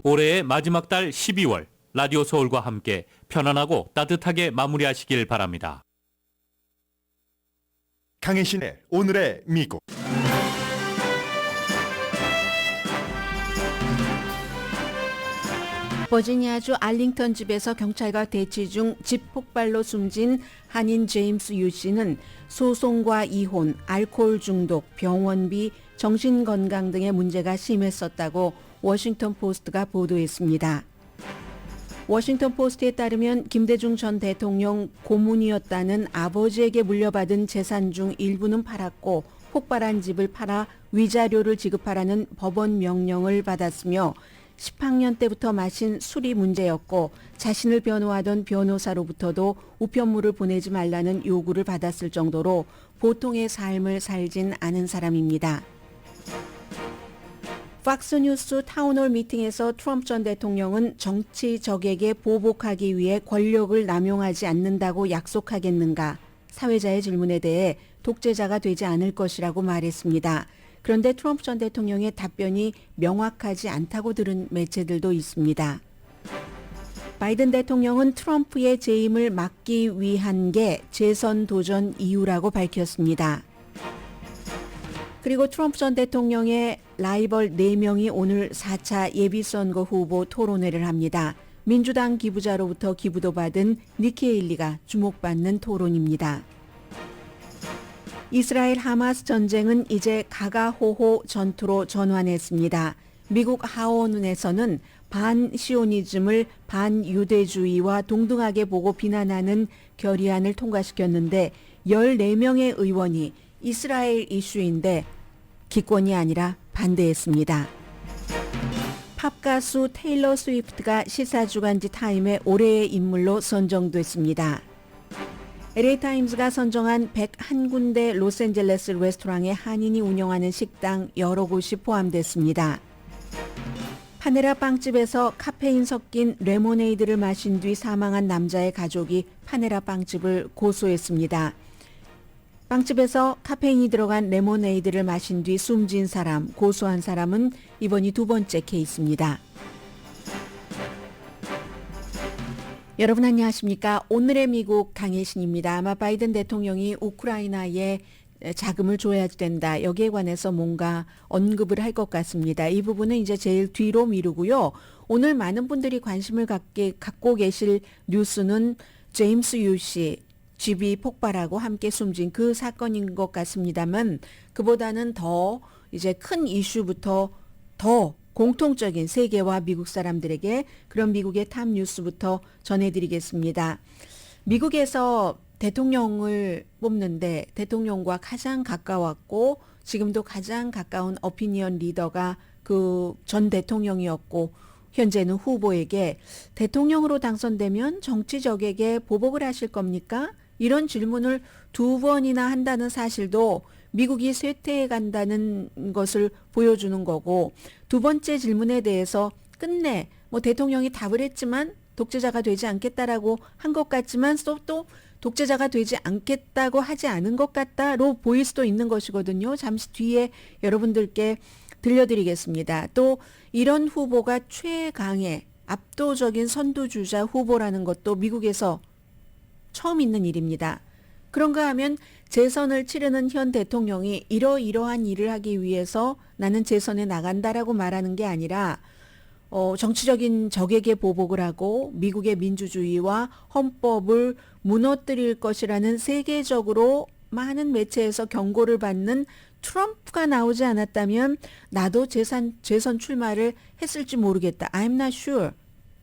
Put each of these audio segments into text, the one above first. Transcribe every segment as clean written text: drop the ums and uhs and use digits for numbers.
올해의 마지막 달 12월 라디오 서울과 함께 편안하고 따뜻하게 마무리하시길 바랍니다. 강혜신의 오늘의 미국. 버지니아주 알링턴 집에서 경찰과 대치 중 집 폭발로 숨진 한인 제임스 유 씨는 소송과 이혼, 알코올 중독, 병원비, 정신건강 등의 문제가 심했었다고 워싱턴 포스트가 보도했습니다. 워싱턴 포스트에 따르면 김대중 전 대통령 고문이었다는 아버지에게 물려받은 재산 중 일부는 팔았고 폭발한 집을 팔아 위자료를 지급하라는 법원 명령을 받았으며 10학년 때부터 마신 술이 문제였고 자신을 변호하던 변호사로부터도 우편물을 보내지 말라는 요구를 받았을 정도로 보통의 삶을 살진 않은 사람입니다. 팍스뉴스 타운홀 미팅에서 트럼프 전 대통령은 정치 적에게 보복하기 위해 권력을 남용하지 않는다고 약속하겠는가? 사회자의 질문에 대해 독재자가 되지 않을 것이라고 말했습니다. 그런데 트럼프 전 대통령의 답변이 명확하지 않다고 들은 매체들도 있습니다. 바이든 대통령은 트럼프의 재임을 막기 위한 게 재선 도전 이유라고 밝혔습니다. 그리고 트럼프 전 대통령의 라이벌 4명이 오늘 4차 예비선거 후보 토론회를 합니다. 민주당 기부자로부터 기부도 받은 니키 헤일리가 주목받는 토론입니다. 이스라엘 하마스 전쟁은 이제 가가호호 전투로 전환했습니다. 미국 하원에서는 반시오니즘을 반유대주의와 동등하게 보고 비난하는 결의안을 통과시켰는데 14명의 의원이 이스라엘 이슈인데 기권이 아니라 반대했습니다. 팝 가수 테일러 스위프트가 시사주간지 타임의 올해의 인물로 선정됐습니다. LA타임스가 선정한 101군데 로스앤젤레스 레스토랑에 한인이 운영하는 식당 여러 곳이 포함됐습니다. 파네라 빵집에서 카페인 섞인 레모네이드를 마신 뒤 사망한 남자의 가족이 파네라 빵집을 고소했습니다. 빵집에서 카페인이 들어간 레모네이드를 마신 뒤 숨진 사람, 고소한 사람은 이번이 2번째 케이스입니다. 여러분 안녕하십니까? 오늘의 미국 강혜신입니다. 아마 바이든 대통령이 우크라이나에 자금을 줘야 된다. 여기에 관해서 뭔가 언급을 할 것 같습니다. 이 부분은 이제 제일 뒤로 미루고요. 오늘 많은 분들이 관심을 갖고 계실 뉴스는 제임스 유 씨 집이 폭발하고 함께 숨진 그 사건인 것 같습니다만 그보다는 더 이제 큰 이슈부터 더 공통적인 세계와 미국 사람들에게 그런 미국의 탑 뉴스부터 전해드리겠습니다. 미국에서 대통령을 뽑는데 대통령과 가장 가까웠고 지금도 가장 가까운 오피니언 리더가 그 전 대통령이었고 현재는 후보에게 대통령으로 당선되면 정치적에게 보복을 하실 겁니까? 이런 질문을 2번이나 한다는 사실도 미국이 쇠퇴해 간다는 것을 보여주는 거고 2번째 질문에 대해서 끝내 대통령이 답을 했지만 독재자가 되지 않겠다라고 한 것 같지만 또 독재자가 되지 않겠다고 하지 않은 것 같다로 보일 수도 있는 것이거든요. 잠시 뒤에 여러분들께 들려드리겠습니다. 또 이런 후보가 최강의 압도적인 선두주자 후보라는 것도 미국에서 처음 있는 일입니다. 그런가 하면 재선을 치르는 현 대통령이 이러이러한 일을 하기 위해서 나는 재선에 나간다라고 말하는 게 아니라 정치적인 적에게 보복을 하고 미국의 민주주의와 헌법을 무너뜨릴 것이라는 세계적으로 많은 매체에서 경고를 받는 트럼프가 나오지 않았다면 나도 재선 출마를 했을지 모르겠다. I'm not sure.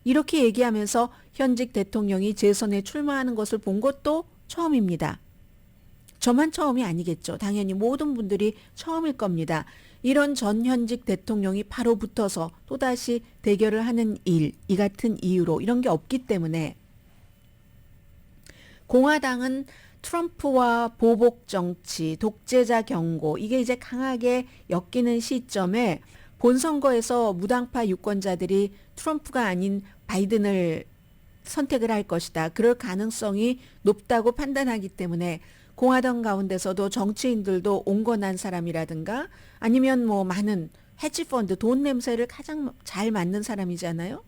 이렇게 얘기하면서 현직 대통령이 재선에 출마하는 것을 본 것도 처음입니다. 저만 처음이 아니겠죠. 당연히 모든 분들이 처음일 겁니다. 이런 전현직 대통령이 바로 붙어서 또다시 대결을 하는 이 같은 이유로 이런 게 없기 때문에 공화당은 트럼프와 보복 정치, 독재자 경고 이게 이제 강하게 엮이는 시점에 본선거에서 무당파 유권자들이 트럼프가 아닌 바이든을 선택을 할 것이다. 그럴 가능성이 높다고 판단하기 때문에 공화당 가운데서도 정치인들도 온건한 사람이라든가 아니면 많은 헤지펀드 돈 냄새를 가장 잘 맡는 사람이잖아요.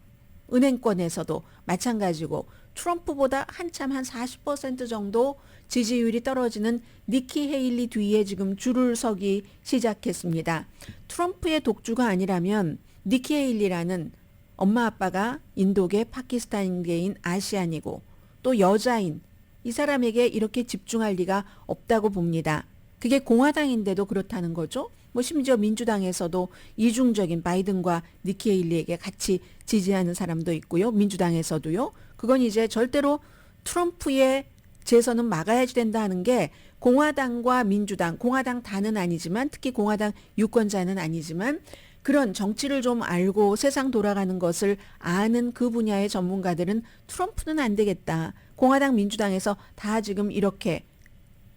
은행권에서도 마찬가지고 트럼프보다 한참 한 40% 정도 지지율이 떨어지는 니키 헤일리 뒤에 지금 줄을 서기 시작했습니다. 트럼프의 독주가 아니라면 니키 헤일리라는 엄마 아빠가 인도계 파키스탄계인 아시안이고 또 여자인 이 사람에게 이렇게 집중할 리가 없다고 봅니다. 그게 공화당인데도 그렇다는 거죠. 뭐 심지어 민주당에서도 이중적인 바이든과 니키 헤일리에게 같이 지지하는 사람도 있고요. 민주당에서도요. 그건 이제 절대로 트럼프의 재선은 막아야지 된다 하는 게 공화당과 민주당, 공화당 다는 아니지만 특히 공화당 유권자는 아니지만 그런 정치를 좀 알고 세상 돌아가는 것을 아는 그 분야의 전문가들은 트럼프는 안 되겠다. 공화당 민주당에서 다 지금 이렇게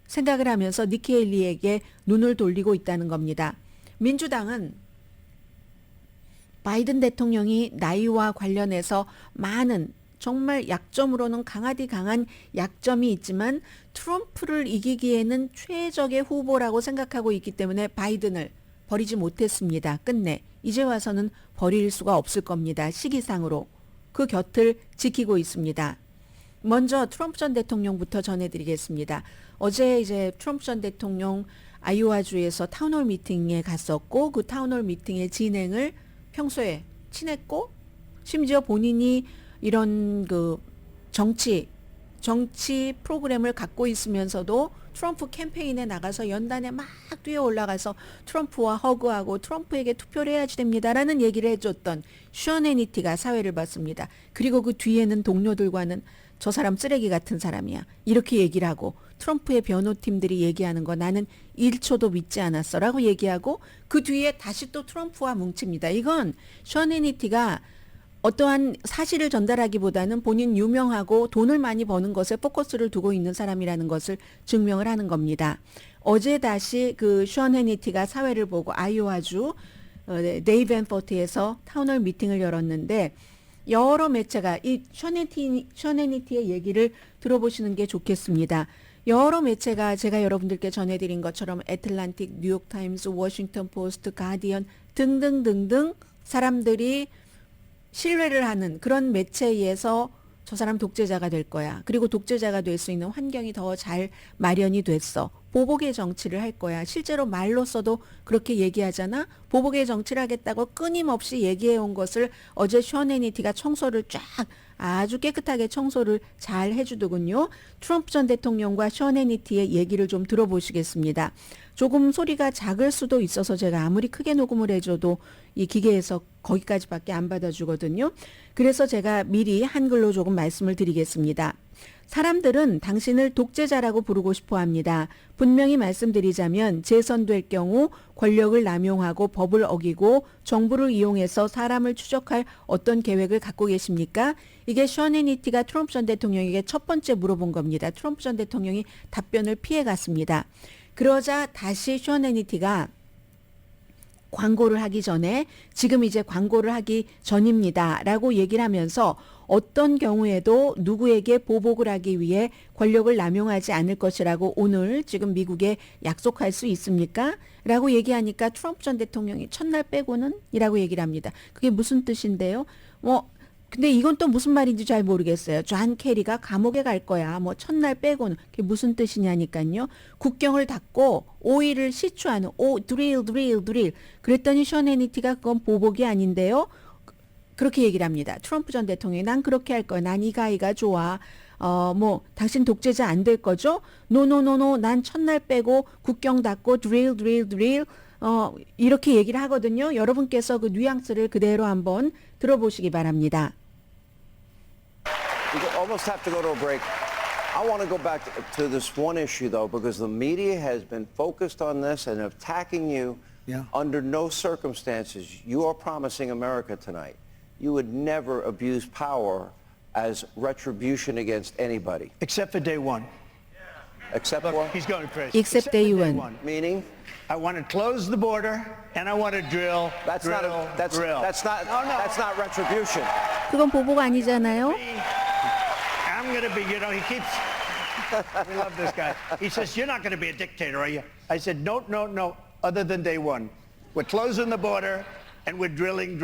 생각을 하면서 니키 헤일리에게 눈을 돌리고 있다는 겁니다. 민주당은 바이든 대통령이 나이와 관련해서 많은 정말 약점으로는 강하디 강한 약점이 있지만 트럼프를 이기기에는 최적의 후보라고 생각하고 있기 때문에 바이든을 버리지 못했습니다. 끝내 이제 와서는 버릴 수가 없을 겁니다. 시기상으로 그 곁을 지키고 있습니다. 먼저 트럼프 전 대통령부터 전해드리겠습니다. 어제 이제 트럼프 전 대통령 아이오와주에서 타운홀 미팅에 갔었고 그 타운홀 미팅의 진행을 평소에 친했고 심지어 본인이 이런 그 정치 프로그램을 갖고 있으면서도 트럼프 캠페인에 나가서 연단에 막 뛰어 올라가서 트럼프와 허그하고 트럼프에게 투표를 해야지 됩니다라는 얘기를 해줬던 션 해니티가 사회를 봤습니다. 그리고 그 뒤에는 동료들과는 저 사람 쓰레기 같은 사람이야. 이렇게 얘기를 하고 트럼프의 변호팀들이 얘기하는 거 나는 1초도 믿지 않았어 라고 얘기하고 그 뒤에 다시 또 트럼프와 뭉칩니다. 이건 션 해니티가 어떠한 사실을 전달하기보다는 본인 유명하고 돈을 많이 버는 것에 포커스를 두고 있는 사람이라는 것을 증명을 하는 겁니다. 어제 다시 그 션 해니티가 사회를 보고 아이오와주 데이벤포트에서 타운홀 미팅을 열었는데 여러 매체가 이 션 해니티의 얘기를 들어보시는 게 좋겠습니다. 여러 매체가 제가 여러분들께 전해드린 것처럼 애틀란틱, 뉴욕타임스, 워싱턴 포스트, 가디언 등등등등 사람들이 신뢰를 하는 그런 매체에서 저 사람 독재자가 될 거야. 그리고 독재자가 될 수 있는 환경이 더 잘 마련이 됐어. 보복의 정치를 할 거야. 실제로 말로써도 그렇게 얘기하잖아. 보복의 정치를 하겠다고 끊임없이 얘기해 온 것을 어제 션 해니티가 청소를 쫙 아주 깨끗하게 청소를 잘 해주더군요. 트럼프 전 대통령과 션 해니티의 얘기를 좀 들어보시겠습니다. 조금 소리가 작을 수도 있어서 제가 아무리 크게 녹음을 해줘도 이 기계에서 거기까지밖에 안 받아주거든요. 그래서 제가 미리 한글로 조금 말씀을 드리겠습니다. 사람들은 당신을 독재자라고 부르고 싶어 합니다. 분명히 말씀드리자면 재선될 경우 권력을 남용하고 법을 어기고 정부를 이용해서 사람을 추적할 어떤 계획을 갖고 계십니까? 이게 션 해니티가 트럼프 전 대통령에게 첫 번째 물어본 겁니다. 트럼프 전 대통령이 답변을 피해갔습니다. 그러자 다시 션 해니티가 광고를 하기 전에 지금 이제 광고를 하기 전입니다 라고 얘기를 하면서 어떤 경우에도 누구에게 보복을 하기 위해 권력을 남용하지 않을 것이라고 오늘 지금 미국에 약속할 수 있습니까? 라고 얘기하니까 트럼프 전 대통령이 첫날 빼고는 이라고 얘기를 합니다. 그게 무슨 뜻인데요? 근데 이건 또 무슨 말인지 잘 모르겠어요. 존 케리가 감옥에 갈 거야. 뭐 첫날 빼고는 그게 무슨 뜻이냐니까요. 국경을 닫고 오일을 시추하는 드릴. 그랬더니 션 해니티가 그건 보복이 아닌데요. 그렇게 얘기를 합니다. 트럼프 전 대통령이 난 그렇게 할 거야. 난 이 가이가 좋아. 당신 독재자 안 될 거죠? 노. 난 첫날 빼고 국경 닫고 드릴. 이렇게 얘기를 하거든요. 여러분께서 그 뉘앙스를 그대로 한번 들어보시기 바랍니다. We almost have to go to a break. I want to go back to this one issue, though, because the media has been focused on this and attacking you. Yeah. Under no circumstances, you are promising America tonight you would never abuse power as retribution against anybody. Except for day one. Except Look, what? he's going crazy. Except day for one. Meaning? I want to close the border and I want to drill. That's drill, not. That's drill. That's not retribution. 그건 보복 아니잖아요. I'm going to be. He keeps. We love this guy. He says, "You're not going to be a dictator, are you?" I said, "No. Other than day one." We're closing the border, and we're drilling.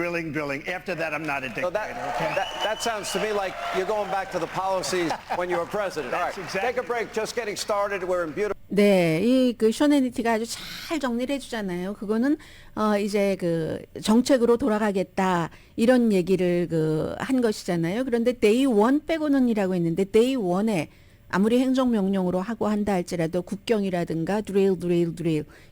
After that, I'm not a So dictator, okay? that sounds to me like you're going back to the policies when you were president. All right, That's exactly take a break. Just getting started. We're in beautiful. 네, 이 그 셔네니티가 아주 잘 정리를 해주잖아요. 그거는 이제 그 정책으로 돌아가겠다 이런 얘기를 그 한 것이잖아요. 그런데 데이 원 빼고는이라고 했는데 데이 원에 아무리 행정명령으로 하고 한다 할지라도 국경이라든가 드릴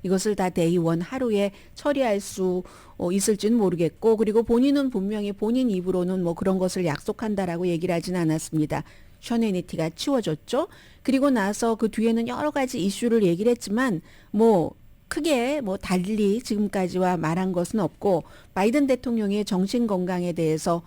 이것을 다 데이 원 하루에 처리할 수 있을지는 모르겠고 그리고 본인은 분명히 본인 입으로는 뭐 그런 것을 약속한다라고 얘기를 하지는 않았습니다. 셔네니티가 치워졌죠. 그리고 나서 그 뒤에는 여러 가지 이슈를 얘기를 했지만 뭐 크게 뭐 달리 지금까지와 말한 것은 없고 바이든 대통령의 정신 건강에 대해서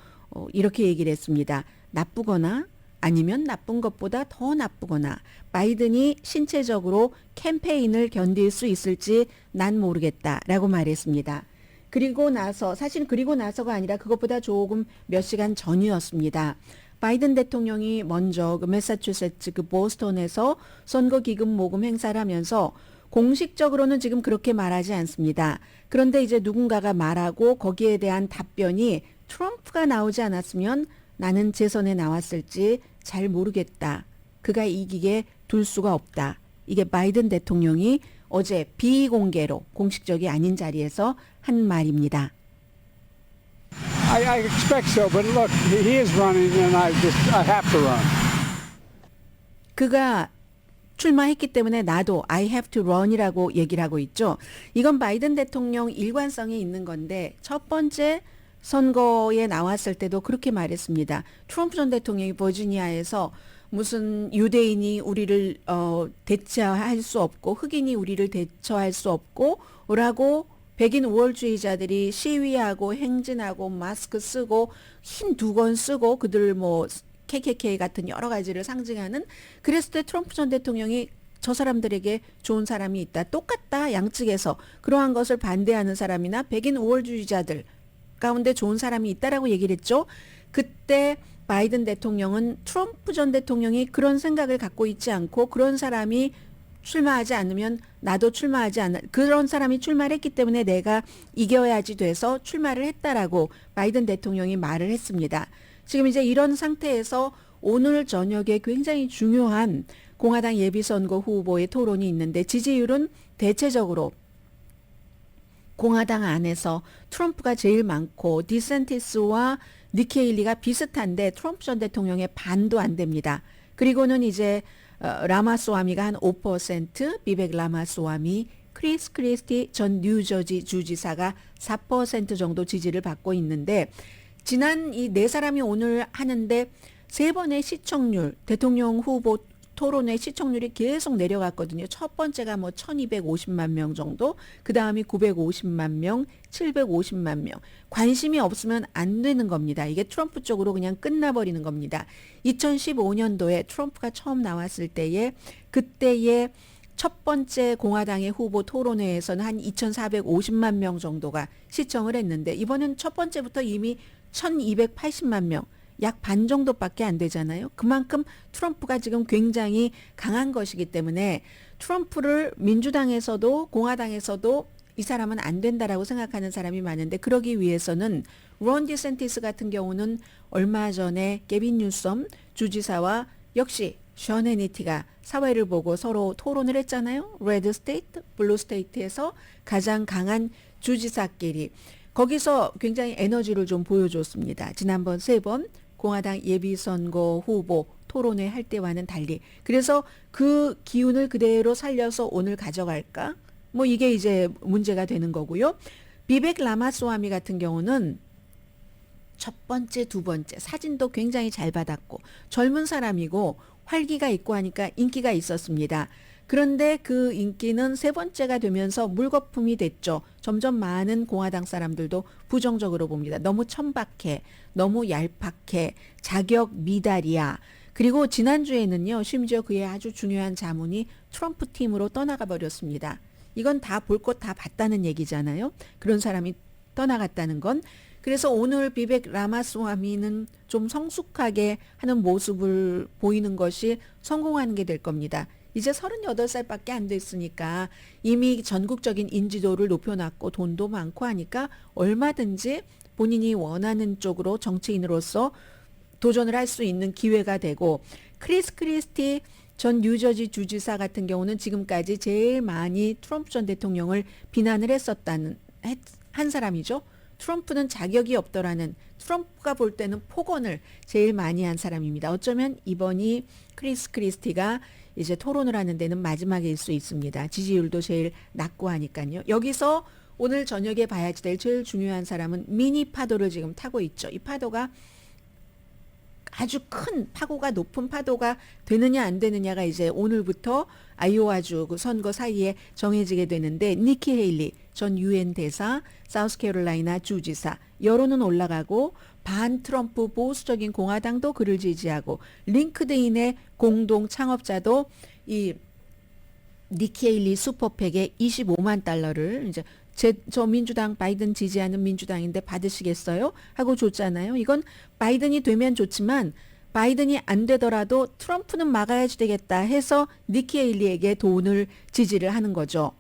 이렇게 얘기를 했습니다. 나쁘거나 아니면 나쁜 것보다 더 나쁘거나 바이든이 신체적으로 캠페인을 견딜 수 있을지 난 모르겠다라고 말했습니다. 그리고 나서 사실 그리고 나서가 아니라 그것보다 조금 몇 시간 전이었습니다. 바이든 대통령이 먼저 그 매사추세츠 그 보스턴에서 선거 기금 모금 행사를 하면서 공식적으로는 지금 그렇게 말하지 않습니다. 그런데 이제 누군가가 말하고 거기에 대한 답변이 트럼프가 나오지 않았으면 나는 재선에 나왔을지 잘 모르겠다. 그가 이기게 둘 수가 없다. 이게 바이든 대통령이 어제 비공개로 공식적이 아닌 자리에서 한 말입니다. I expect so, but look, he is running, and I have to run. 그가 출마했기 때문에 나도 I have to run이라고 얘기를 하고 있죠. 이건 바이든 대통령 일관성이 있는 건데 첫 번째 선거에 나왔을 때도 그렇게 말했습니다. 트럼프 전 대통령이 버지니아에서 무슨 유대인이 우리를 대처할 수 없고 흑인이 우리를 대처할 수 없고 라고 백인 우월주의자들이 시위하고 행진하고 마스크 쓰고 흰 두건 쓰고 그들 뭐 KKK 같은 여러 가지를 상징하는 그랬을 때 트럼프 전 대통령이 저 사람들에게 좋은 사람이 있다. 똑같다. 양측에서 그러한 것을 반대하는 사람이나 백인 우월주의자들 가운데 좋은 사람이 있다라고 얘기를 했죠. 그때 바이든 대통령은 트럼프 전 대통령이 그런 생각을 갖고 있지 않고 그런 사람이 출마하지 않으면 나도 출마하지 않아 그런 사람이 출마를 했기 때문에 내가 이겨야지 돼서 출마를 했다라고 바이든 대통령이 말을 했습니다. 지금 이제 이런 상태에서 오늘 저녁에 굉장히 중요한 공화당 예비선거 후보의 토론이 있는데 지지율은 대체적으로 공화당 안에서 트럼프가 제일 많고 디센티스와 니케일리가 비슷한데 트럼프 전 대통령의 반도 안 됩니다. 그리고는 이제 라마스와미가 한 5%, 비벡 라마스와미, 크리스 크리스티 전 뉴저지 주지사가 4% 정도 지지를 받고 있는데 지난 이 네 사람이 오늘 하는데 세 번의 시청률, 대통령 후보 토론의 시청률이 계속 내려갔거든요. 첫 번째가 뭐 1250만 명 정도, 그 다음이 950만 명, 750만 명. 관심이 없으면 안 되는 겁니다. 이게 트럼프 쪽으로 그냥 끝나버리는 겁니다. 2015년도에 트럼프가 처음 나왔을 때에 그때의 첫 번째 공화당의 후보 토론회에서는 한 2450만 명 정도가 시청을 했는데 이번엔 첫 번째부터 이미 1280만 명, 약 반 정도밖에 안 되잖아요. 그만큼 트럼프가 지금 굉장히 강한 것이기 때문에 트럼프를 민주당에서도 공화당에서도 이 사람은 안 된다라고 생각하는 사람이 많은데 그러기 위해서는 론 디센티스 같은 경우는 얼마 전에 게빈 뉴섬 주지사와 역시 션 해니티가 사회를 보고 서로 토론을 했잖아요. 레드 스테이트, 블루 스테이트에서 가장 강한 주지사끼리 거기서 굉장히 에너지를 좀 보여줬습니다. 지난번 3번 공화당 예비선거 후보 토론회 할 때와는 달리. 그래서 그 기운을 그대로 살려서 오늘 가져갈까? 뭐 이게 이제 문제가 되는 거고요. 비벡 라마스와미 같은 경우는 첫 번째, 두 번째 사진도 굉장히 잘 받았고 젊은 사람이고 활기가 있고 하니까 인기가 있었습니다. 그런데 그 인기는 세 번째가 되면서 물거품이 됐죠. 점점 많은 공화당 사람들도 부정적으로 봅니다. 너무 천박해, 너무 얄팍해, 자격 미달이야. 그리고 지난주에는요. 심지어 그의 아주 중요한 자문이 트럼프 팀으로 떠나가 버렸습니다. 이건 다 볼 것 다 봤다는 얘기잖아요. 그런 사람이 떠나갔다는 건. 그래서 오늘 비벡 라마스와미는 좀 성숙하게 하는 모습을 보이는 것이 성공하는 게 될 겁니다. 이제 38살밖에 안 됐으니까 이미 전국적인 인지도를 높여놨고 돈도 많고 하니까 얼마든지 본인이 원하는 쪽으로 정치인으로서 도전을 할 수 있는 기회가 되고, 크리스 크리스티 전 뉴저지 주지사 같은 경우는 지금까지 제일 많이 트럼프 전 대통령을 비난을 한 사람이죠. 트럼프는 자격이 없더라는, 트럼프가 볼 때는 폭언을 제일 많이 한 사람입니다. 어쩌면 이번이 크리스 크리스티가 이제 토론을 하는 데는 마지막일 수 있습니다. 지지율도 제일 낮고 하니까요. 여기서 오늘 저녁에 봐야지 될 제일 중요한 사람은 미니 파도를 지금 타고 있죠. 이 파도가 아주 큰 파고가 높은 파도가 되느냐 안 되느냐가 이제 오늘부터 아이오와주 그 선거 사이에 정해지게 되는데, 니키 헤일리 전 유엔 대사, 사우스캐롤라이나 주지사, 여론은 올라가고 반 트럼프 보수적인 공화당도 그를 지지하고, 링크드인의 공동 창업자도 이 니키 헤일리 슈퍼팩에 25만 달러를 이제 저 민주당 바이든 지지하는 민주당인데 받으시겠어요? 하고 줬잖아요. 이건 바이든이 되면 좋지만 바이든이 안 되더라도 트럼프는 막아야지 되겠다 해서 니키 헤일리에게 돈을 지지를 하는 거죠.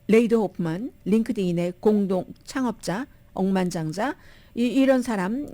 레이드 호프만, 링크드인의 공동 창업자, 억만장자, 이런 사람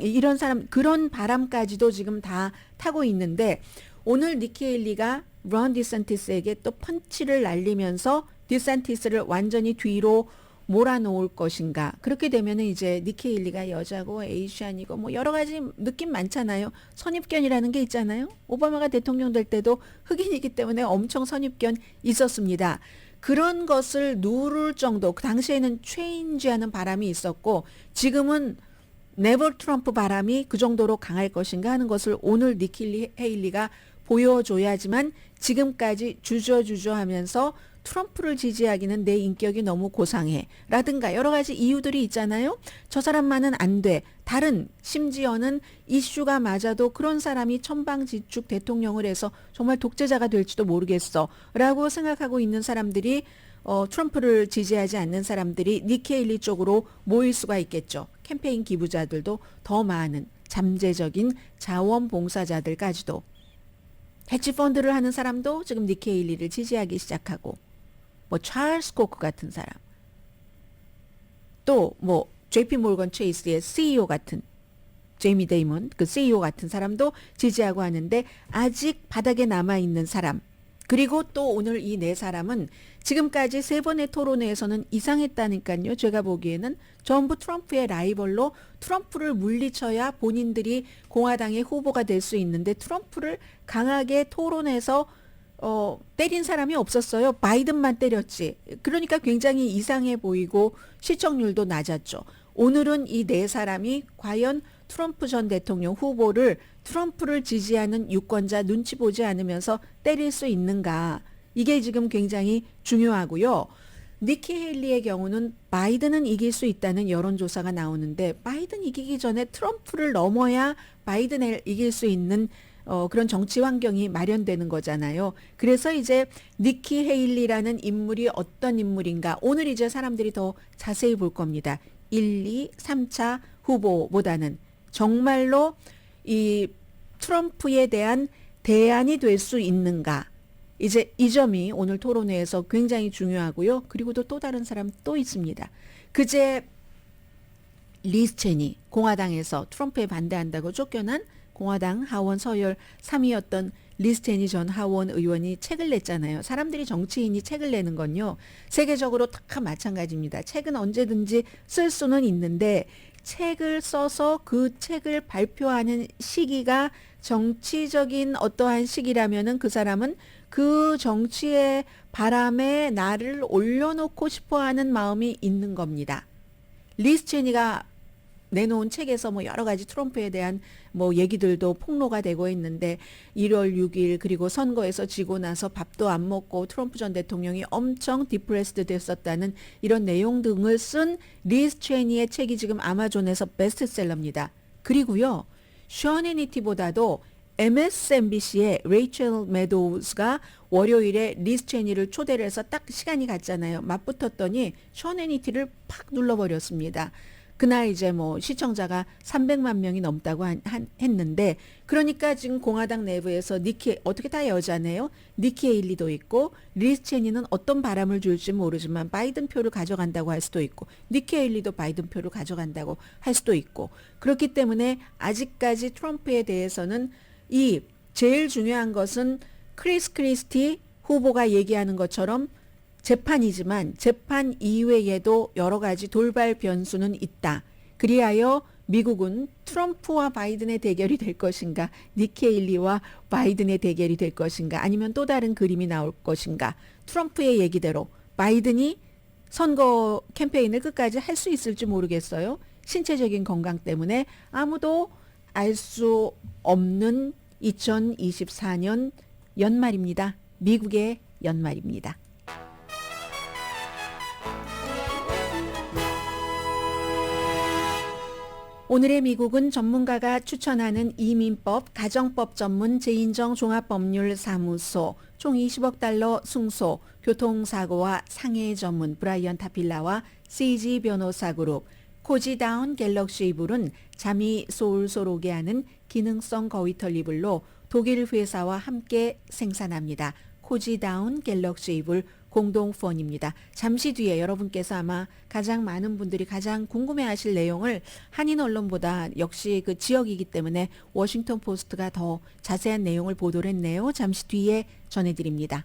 그런 바람까지도 지금 다 타고 있는데, 오늘 니키 헤일리가 론 디샌티스에게 또 펀치를 날리면서 디샌티스를 완전히 뒤로 몰아놓을 것인가. 그렇게 되면은 이제 니키 헤일리가 여자고 에이시안이고 뭐 여러 가지 느낌 많잖아요. 선입견이라는 게 있잖아요. 오바마가 대통령 될 때도 흑인이기 때문에 엄청 선입견 있었습니다. 그런 것을 누를 정도, 그 당시에는 체인지하는 바람이 있었고, 지금은 네버 트럼프 바람이 그 정도로 강할 것인가 하는 것을 오늘 니키 헤일리가 보여줘야지만, 지금까지 주저하면서 트럼프를 지지하기는 내 인격이 너무 고상해 라든가 여러 가지 이유들이 있잖아요. 저 사람만은 안 돼. 다른 심지어는 이슈가 맞아도 그런 사람이 천방지축 대통령을 해서 정말 독재자가 될지도 모르겠어 라고 생각하고 있는 사람들이, 트럼프를 지지하지 않는 사람들이 니키 헤일리 쪽으로 모일 수가 있겠죠. 캠페인 기부자들도 더 많은 잠재적인 자원봉사자들까지도, 헤지펀드를 하는 사람도 지금 니키 헤일리를 지지하기 시작하고, 뭐 찰스 코크 같은 사람, 또 뭐 JP 모건 체이스의 CEO 같은 제이미 데이먼 그 CEO 같은 사람도 지지하고 하는데, 아직 바닥에 남아 있는 사람, 그리고 또 오늘 이 네 사람은 지금까지 세 번의 토론회에서는 이상했다니까요. 제가 보기에는 전부 트럼프의 라이벌로 트럼프를 물리쳐야 본인들이 공화당의 후보가 될 수 있는데, 트럼프를 강하게 토론해서 때린 사람이 없었어요. 바이든만 때렸지. 그러니까 굉장히 이상해 보이고 시청률도 낮았죠. 오늘은 이 네 사람이 과연 트럼프 전 대통령 후보를, 트럼프를 지지하는 유권자 눈치 보지 않으면서 때릴 수 있는가. 이게 지금 굉장히 중요하고요. 니키 헤일리의 경우는 바이든은 이길 수 있다는 여론조사가 나오는데, 바이든 이기기 전에 트럼프를 넘어야 바이든을 이길 수 있는 그런 정치 환경이 마련되는 거잖아요. 그래서 이제 니키 헤일리라는 인물이 어떤 인물인가, 오늘 이제 사람들이 더 자세히 볼 겁니다. 1, 2, 3차 후보보다는 정말로 이 트럼프에 대한 대안이 될 수 있는가. 이제 이 점이 오늘 토론회에서 굉장히 중요하고요. 그리고 또 다른 사람 또 있습니다. 그제 리스 체니, 공화당에서 트럼프에 반대한다고 쫓겨난 공화당 하원 서열 3위였던 리스 체니 전 하원 의원이 책을 냈잖아요. 사람들이, 정치인이 책을 내는 건요, 세계적으로 다 마찬가지입니다. 책은 언제든지 쓸 수는 있는데, 책을 써서 그 책을 발표하는 시기가 정치적인 어떠한 시기라면은 그 사람은 그 정치의 바람에 나를 올려놓고 싶어 하는 마음이 있는 겁니다. 리스 체니가 내놓은 책에서 뭐 여러 가지 트럼프에 대한 뭐 얘기들도 폭로가 되고 있는데, 1월 6일 그리고 선거에서 지고 나서 밥도 안 먹고 트럼프 전 대통령이 엄청 디프레스드 됐었다는 이런 내용 등을 쓴 리스 체니의 책이 지금 아마존에서 베스트셀러입니다. 그리고요, 션 해니티보다도 MSNBC의 레이첼 메도우스가 월요일에 리스 체니를 초대를 해서 딱 시간이 갔잖아요. 맞붙었더니 션 해니티를 팍 눌러버렸습니다. 그날 이제 뭐 시청자가 300만 명이 넘다고 했는데, 그러니까 지금 공화당 내부에서 어떻게 다 여자네요. 니키 헤일리도 있고, 리즈 체니는 어떤 바람을 줄지 모르지만 바이든 표를 가져간다고 할 수도 있고, 니키 헤일리도 바이든 표를 가져간다고 할 수도 있고, 그렇기 때문에 아직까지 트럼프에 대해서는 제일 중요한 것은 크리스 크리스티 후보가 얘기하는 것처럼 재판이지만 재판 이외에도 여러 가지 돌발 변수는 있다. 그리하여 미국은 트럼프와 바이든의 대결이 될 것인가, 니키 헤일리와 바이든의 대결이 될 것인가, 아니면 또 다른 그림이 나올 것인가. 트럼프의 얘기대로 바이든이 선거 캠페인을 끝까지 할 수 있을지 모르겠어요. 신체적인 건강 때문에 아무도 알 수 없는 2024년 연말입니다. 미국의 연말입니다. 오늘의 미국은 전문가가 추천하는 이민법, 가정법 전문 제인정 종합법률사무소, 총 20억 달러 승소, 교통사고와 상해 전문 브라이언 타필라와 CG 변호사그룹, 코지다운 갤럭시 이불은 잠이 솔솔 오게 하는 기능성 거위털 이불로 독일 회사와 함께 생산합니다. 코지다운 갤럭시 이불 공동펀입니다. 잠시 뒤에 여러분께서 아마 가장 많은 분들이 가장 궁금해하실 내용을 한인 언론보다 역시 그 지역이기 때문에 워싱턴 포스트가 더 자세한 내용을 보도를 했네요. 잠시 뒤에 전해드립니다.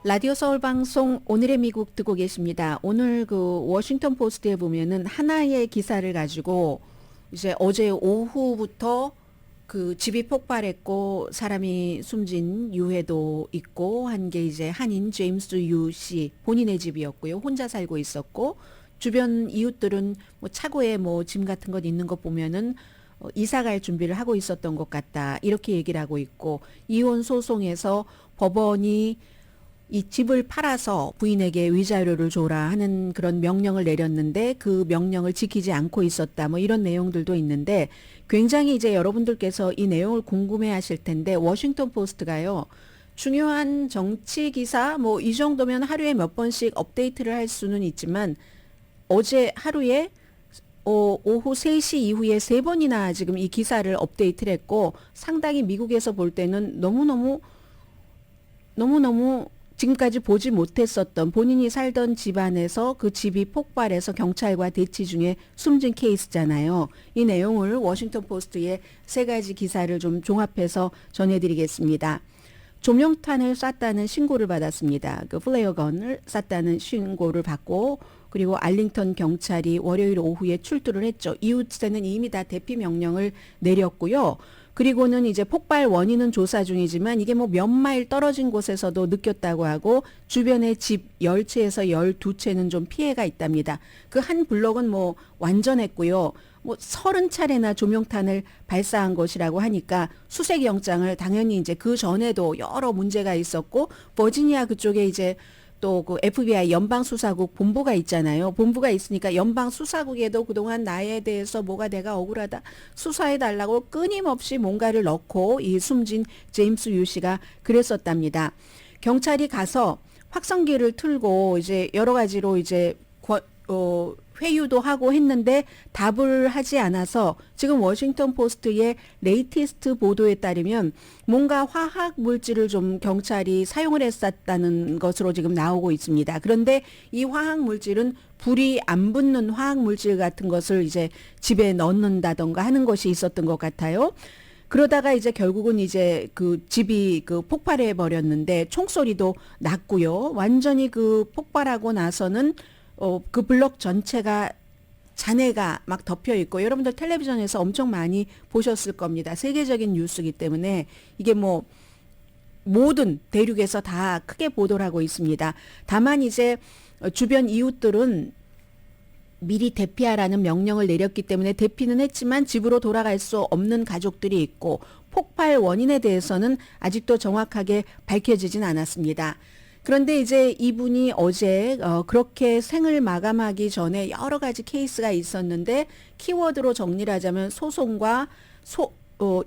라디오 서울 방송 오늘의 미국 듣고 계십니다. 오늘 그 워싱턴 포스트에 보면은 하나의 기사를 가지고 이제 어제 오후부터 그 집이 폭발했고 사람이 숨진 유해도 있고 한 게 이제 한인 제임스 유 씨 본인의 집이었고요. 혼자 살고 있었고 주변 이웃들은 뭐 차고에 뭐 짐 같은 것 있는 거 보면은 이사 갈 준비를 하고 있었던 것 같다. 이렇게 얘기를 하고 있고, 이혼 소송에서 법원이 이 집을 팔아서 부인에게 위자료를 줘라 하는 그런 명령을 내렸는데 그 명령을 지키지 않고 있었다. 뭐 이런 내용들도 있는데 굉장히 이제 여러분들께서 이 내용을 궁금해 하실 텐데, 워싱턴 포스트가요. 중요한 정치 기사 뭐 이 정도면 하루에 몇 번씩 업데이트를 할 수는 있지만 어제 하루에 오후 3시 이후에 3번이나 지금 이 기사를 업데이트를 했고, 상당히 미국에서 볼 때는 너무너무 지금까지 보지 못했었던 본인이 살던 집안에서 그 집이 폭발해서 경찰과 대치 중에 숨진 케이스잖아요. 이 내용을 워싱턴 포스트의 3가지 기사를 좀 종합해서 전해드리겠습니다. 조명탄을 쐈다는 신고를 받았습니다. 그 플레어건을 쐈다는 신고를 받고, 그리고 알링턴 경찰이 월요일 오후에 출두를 했죠. 이웃에는 이미 다 대피 명령을 내렸고요. 그리고는 이제 폭발 원인은 조사 중이지만 이게 뭐 몇 마일 떨어진 곳에서도 느꼈다고 하고, 주변의 집 10채에서 12채는 좀 피해가 있답니다. 그 한 블럭은 뭐 완전했고요. 뭐 30차례나 조명탄을 발사한 것이라고 하니까 수색 영장을 당연히 이제 그 전에도 여러 문제가 있었고, 버지니아 그쪽에 이제 또 그 FBI 연방수사국 본부가 있잖아요. 본부가 있으니까 연방수사국에도 그동안 나에 대해서 뭐가 내가 억울하다 수사해달라고 끊임없이 뭔가를 넣고 이 숨진 제임스 유 씨가 그랬었답니다. 경찰이 가서 확성기를 틀고 이제 여러 가지로 이제 회유도 하고 했는데 답을 하지 않아서 지금 워싱턴 포스트의 레이티스트 보도에 따르면 뭔가 화학 물질을 좀 경찰이 사용을 했었다는 것으로 지금 나오고 있습니다. 그런데 이 화학 물질은 불이 안 붙는 화학 물질 같은 것을 이제 집에 넣는다던가 하는 것이 있었던 것 같아요. 그러다가 이제 결국은 이제 그 집이 그 폭발해 버렸는데 총소리도 났고요. 완전히 그 폭발하고 나서는 그 블록 전체가 잔해가 막 덮여 있고, 여러분들 텔레비전에서 엄청 많이 보셨을 겁니다. 세계적인 뉴스이기 때문에 이게 뭐 모든 대륙에서 다 크게 보도를 하고 있습니다. 다만 이제 주변 이웃들은 미리 대피하라는 명령을 내렸기 때문에 대피는 했지만 집으로 돌아갈 수 없는 가족들이 있고, 폭발 원인에 대해서는 아직도 정확하게 밝혀지진 않았습니다. 그런데 이제 이분이 어제 그렇게 생을 마감하기 전에 여러 가지 케이스가 있었는데, 키워드로 정리를 하자면 소송과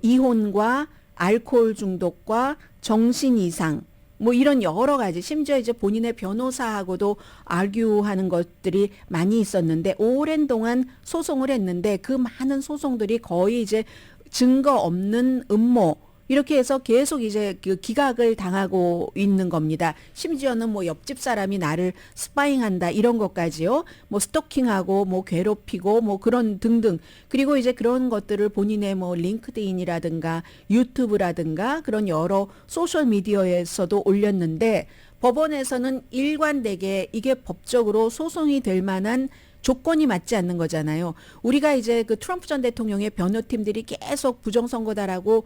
이혼과 알코올 중독과 정신 이상, 뭐 이런 여러 가지 심지어 이제 본인의 변호사하고도 아규하는 것들이 많이 있었는데 오랜 동안 소송을 했는데 그 많은 소송들이 거의 이제 증거 없는 음모 이렇게 해서 계속 이제 그 기각을 당하고 있는 겁니다. 심지어는 뭐 옆집 사람이 나를 스파잉한다 이런 것까지요. 뭐 스토킹하고 뭐 괴롭히고 뭐 그런 등등. 그리고 이제 그런 것들을 본인의 뭐 링크드인이라든가 유튜브라든가 그런 여러 소셜 미디어에서도 올렸는데 법원에서는 일관되게 이게 법적으로 소송이 될 만한 조건이 맞지 않는 거잖아요. 우리가 이제 그 트럼프 전 대통령의 변호팀들이 계속 부정선거다라고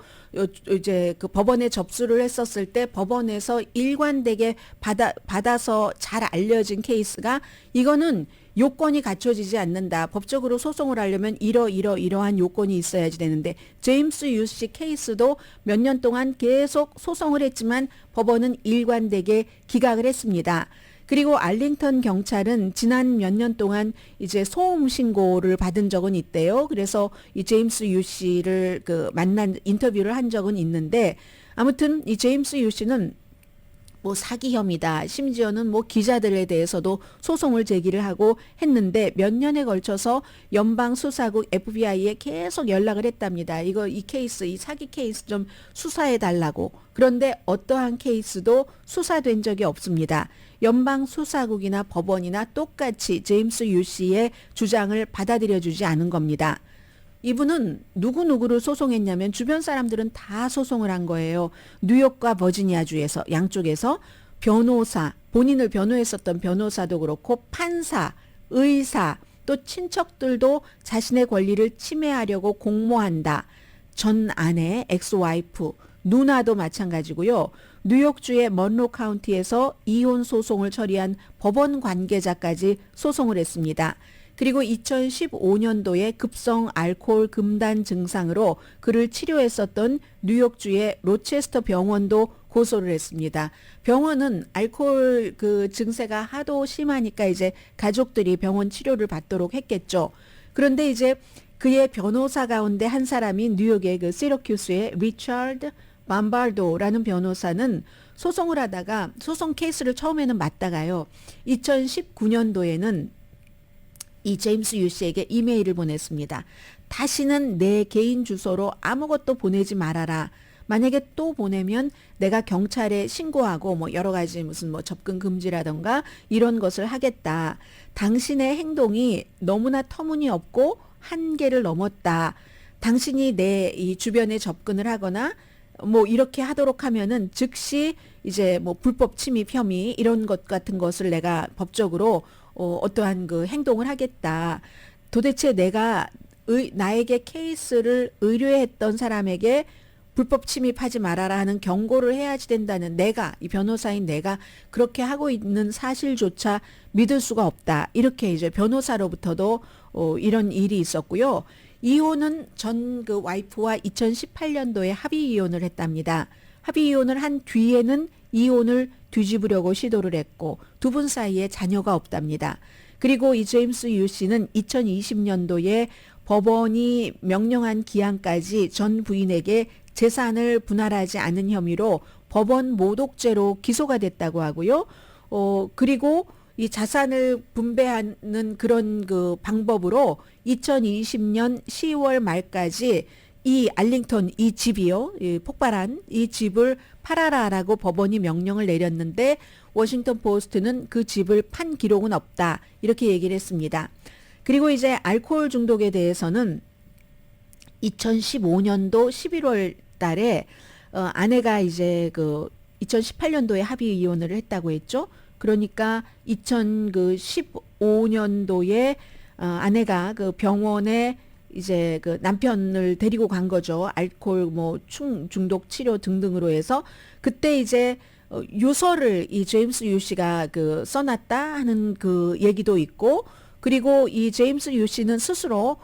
이제 그 법원에 접수를 했었을 때 법원에서 일관되게 받아서 잘 알려진 케이스가 이거는 요건이 갖춰지지 않는다. 법적으로 소송을 하려면 이러한 요건이 있어야지 되는데 제임스 유씨 케이스도 몇 년 동안 계속 소송을 했지만 법원은 일관되게 기각을 했습니다. 그리고 알링턴 경찰은 지난 몇 년 동안 이제 소음 신고를 받은 적은 있대요. 그래서 이 제임스 유 씨를 그 만난 인터뷰를 한 적은 있는데 아무튼 이 제임스 유 씨는 뭐 사기 혐의다. 심지어는 뭐 기자들에 대해서도 소송을 제기를 하고 했는데 몇 년에 걸쳐서 연방 수사국 FBI에 계속 연락을 했답니다. 이 케이스, 이 사기 케이스 좀 수사해 달라고. 그런데 어떠한 케이스도 수사된 적이 없습니다. 연방 수사국이나 법원이나 똑같이 제임스 유 씨의 주장을 받아들여 주지 않은 겁니다. 이분은 누구누구를 소송했냐면 주변 사람들은 다 소송을 한 거예요. 뉴욕과 버지니아주에서 양쪽에서 변호사, 본인을 변호했었던 변호사도 그렇고 판사, 의사, 또 친척들도 자신의 권리를 침해하려고 공모한다. 전 아내, 엑스와이프, 누나도 마찬가지고요. 뉴욕주의 먼로 카운티에서 이혼 소송을 처리한 법원 관계자까지 소송을 했습니다. 그리고 2015년도에 급성 알코올 금단 증상으로 그를 치료했었던 뉴욕주의 로체스터 병원도 고소를 했습니다. 병원은 알코올 그 증세가 하도 심하니까 이제 가족들이 병원 치료를 받도록 했겠죠. 그런데 이제 그의 변호사 가운데 한 사람인 뉴욕의 그 시러큐스의 리처드 밤바르도라는 변호사는 소송을 하다가 소송 케이스를 처음에는 맞다가요. 2019년도에는 이 제임스 유 씨에게 이메일을 보냈습니다. 다시는 내 개인 주소로 아무것도 보내지 말아라. 만약에 또 보내면 내가 경찰에 신고하고 뭐 여러 가지 무슨 뭐 접근 금지라던가 이런 것을 하겠다. 당신의 행동이 너무나 터무니없고 한계를 넘었다. 당신이 내 이 주변에 접근을 하거나 뭐 이렇게 하도록 하면은 즉시 이제 뭐 불법 침입 혐의 이런 것 같은 것을 내가 법적으로 어떠한 그 행동을 하겠다. 도대체 내가 나에게 케이스를 의뢰했던 사람에게 불법 침입하지 말아라 하는 경고를 해야지 된다는 내가, 이 변호사인 내가 그렇게 하고 있는 사실조차 믿을 수가 없다. 이렇게 이제 변호사로부터도 이런 일이 있었고요. 이혼은 전 그 와이프와 2018년도에 합의 이혼을 했답니다. 합의 이혼을 한 뒤에는 이혼을 뒤집으려고 시도를 했고 두 분 사이에 자녀가 없답니다. 그리고 이 제임스 유 씨는 2020년도에 법원이 명령한 기한까지 전 부인에게 재산을 분할하지 않은 혐의로 법원 모독죄로 기소가 됐다고 하고요. 그리고 이 자산을 분배하는 그런 그 방법으로 2020년 10월 말까지 이 알링턴 이 집이요. 이 폭발한 이 집을 팔아라라고 법원이 명령을 내렸는데 워싱턴 포스트는 그 집을 판 기록은 없다. 이렇게 얘기를 했습니다. 그리고 이제 알코올 중독에 대해서는 2015년도 11월 달에 아내가 이제 그 2018년도에 합의 이혼을 했다고 했죠. 그러니까 2015년도에 아내가 그 병원에 이제 그 남편을 데리고 간 거죠. 알코올 뭐 중독 치료 등등으로 해서 그때 이제 유서를 이 제임스 유 씨가 그 써놨다 하는 그 얘기도 있고 그리고 이 제임스 유 씨는 스스로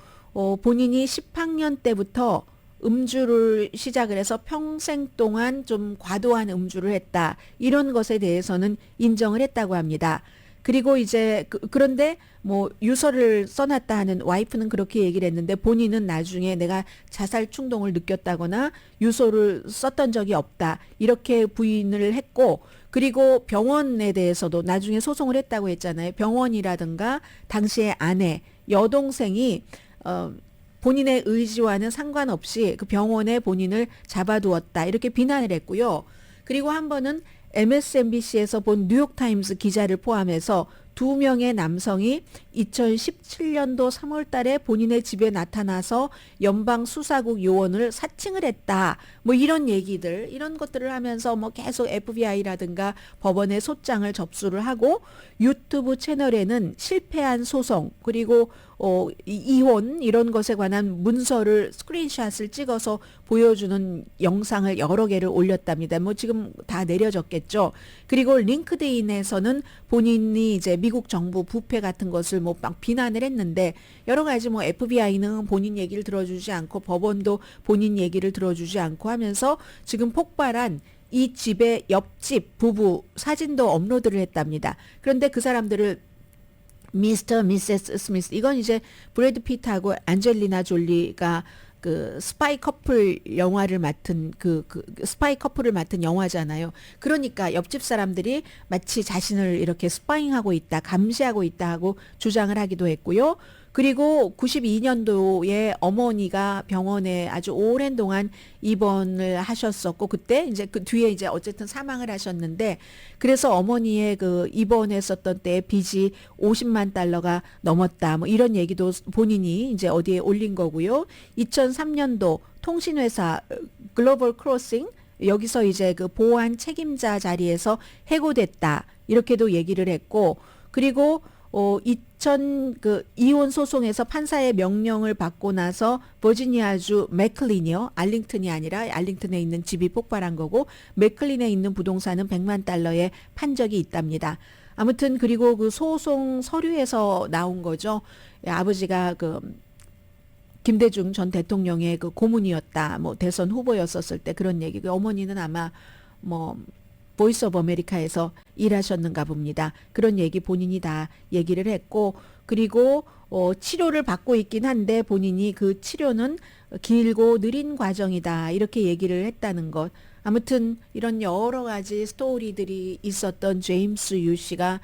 본인이 10학년 때부터 음주를 시작을 해서 평생 동안 좀 과도한 음주를 했다. 이런 것에 대해서는 인정을 했다고 합니다. 그리고 이제 그런데 뭐 유서를 써놨다 하는 와이프는 그렇게 얘기를 했는데 본인은 나중에 내가 자살 충동을 느꼈다거나 유서를 썼던 적이 없다 이렇게 부인을 했고, 그리고 병원에 대해서도 나중에 소송을 했다고 했잖아요. 병원이라든가 당시의 아내, 여동생이 본인의 의지와는 상관없이 그 병원에 본인을 잡아두었다 이렇게 비난을 했고요. 그리고 한 번은 MSNBC에서 본 뉴욕타임스 기자를 포함해서 2명의 남성이 2017년도 3월 달에 본인의 집에 나타나서 연방수사국 요원을 사칭을 했다. 뭐 이런 얘기들, 이런 것들을 하면서 뭐 계속 FBI라든가 법원에 소장을 접수를 하고, 유튜브 채널에는 실패한 소송, 그리고 이혼 이런 것에 관한 문서를 스크린샷을 찍어서 보여주는 영상을 여러 개를 올렸답니다. 뭐 지금 다 내려졌겠죠. 그리고 링크드인에서는 본인이 이제 미국 정부 부패 같은 것을 뭐 막 비난을 했는데, 여러 가지 뭐 FBI는 본인 얘기를 들어주지 않고 법원도 본인 얘기를 들어주지 않고 하면서 지금 폭발한 이 집의 옆집 부부 사진도 업로드를 했답니다. 그런데 그 사람들을 미스터 미세스 스미스, 이건 이제 브래드 피트하고 안젤리나 졸리가 그 스파이 커플 영화를 맡은 그 스파이 커플을 맡은 영화잖아요. 그러니까 옆집 사람들이 마치 자신을 이렇게 스파잉하고 있다, 감시하고 있다 하고 주장을 하기도 했고요. 그리고 92년도에 어머니가 병원에 아주 오랜 동안 입원을 하셨었고, 그때 이제 그 뒤에 이제 어쨌든 사망을 하셨는데, 그래서 어머니의 그 입원했었던 때 빚이 50만 달러가 넘었다. 뭐 이런 얘기도 본인이 이제 어디에 올린 거고요. 2003년도 통신회사 글로벌 크로싱, 여기서 이제 그 보안 책임자 자리에서 해고됐다. 이렇게도 얘기를 했고, 그리고 이혼 소송에서 판사의 명령을 받고 나서 버지니아주 맥클린이요, 알링턴이 아니라 알링턴에 있는 집이 폭발한 거고, 맥클린에 있는 부동산은 100만 달러에 판 적이 있답니다. 아무튼 그리고 그 소송 서류에서 나온 거죠. 아버지가 그 김대중 전 대통령의 그 고문이었다, 뭐 대선 후보였었을 때 그런 얘기. 어머니는 아마 뭐 보이스 오브 아메리카에서 일하셨는가 봅니다. 그런 얘기 본인이 다 얘기를 했고, 그리고 치료를 받고 있긴 한데 본인이 그 치료는 길고 느린 과정이다 이렇게 얘기를 했다는 것. 아무튼 이런 여러 가지 스토리들이 있었던 제임스 유 씨가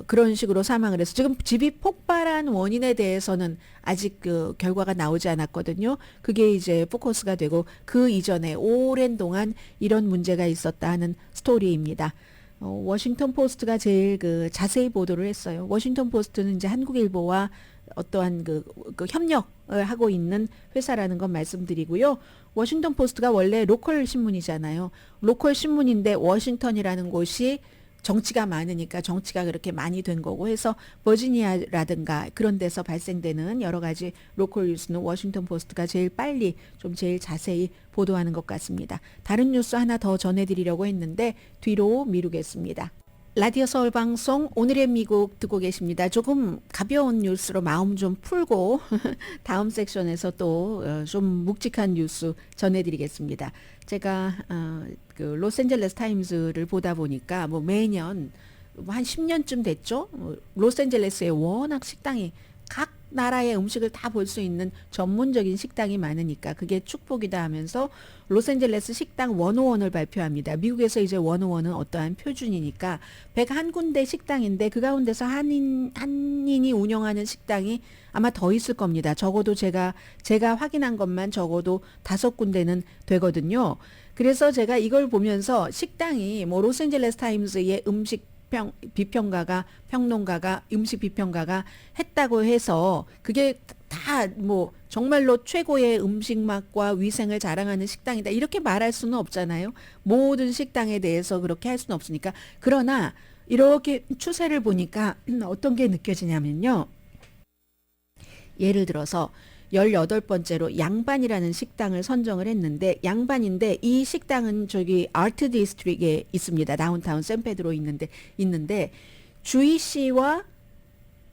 그런 식으로 사망을 해서 지금 집이 폭발한 원인에 대해서는 아직 그 결과가 나오지 않았거든요. 그게 이제 포커스가 되고, 그 이전에 오랜 동안 이런 문제가 있었다 하는 스토리입니다. 워싱턴 포스트가 제일 그 자세히 보도를 했어요. 워싱턴 포스트는 이제 한국일보와 어떠한 그 협력을 하고 있는 회사라는 건 말씀드리고요. 워싱턴 포스트가 원래 로컬 신문이잖아요. 로컬 신문인데 워싱턴이라는 곳이 정치가 많으니까 정치가 그렇게 많이 된 거고 해서 버지니아라든가 그런 데서 발생되는 여러 가지 로컬 뉴스는 워싱턴 포스트가 제일 빨리 좀 제일 자세히 보도하는 것 같습니다. 다른 뉴스 하나 더 전해드리려고 했는데 뒤로 미루겠습니다. 라디오 서울 방송 오늘의 미국 듣고 계십니다. 조금 가벼운 뉴스로 마음 좀 풀고 다음 섹션에서 또 좀 묵직한 뉴스 전해드리겠습니다. 제가 그 로스앤젤레스 타임즈를 보다 보니까 뭐 매년 한 10년쯤 됐죠. 로스앤젤레스에 워낙 식당이 각 나라의 음식을 다 볼 수 있는 전문적인 식당이 많으니까 그게 축복이다 하면서 로스앤젤레스 식당 101을 발표합니다. 미국에서 이제 101은 어떠한 표준이니까 101군데 식당인데 그 가운데서 한인이 운영하는 식당이 아마 더 있을 겁니다. 적어도 제가 확인한 것만 적어도 5군데는 되거든요. 그래서 제가 이걸 보면서 식당이 뭐 로스앤젤레스 타임즈의 비평가가 음식 비평가가 했다고 해서 그게 다 뭐 정말로 최고의 음식 맛과 위생을 자랑하는 식당이다 이렇게 말할 수는 없잖아요. 모든 식당에 대해서 그렇게 할 수는 없으니까. 그러나 이렇게 추세를 보니까 어떤 게 느껴지냐면요. 예를 들어서 18번째로 양반이라는 식당을 선정을 했는데, 양반인데 이 식당은 저기 아트 디스트릭에 있습니다. 다운타운 샌페드로 있는데 주이시와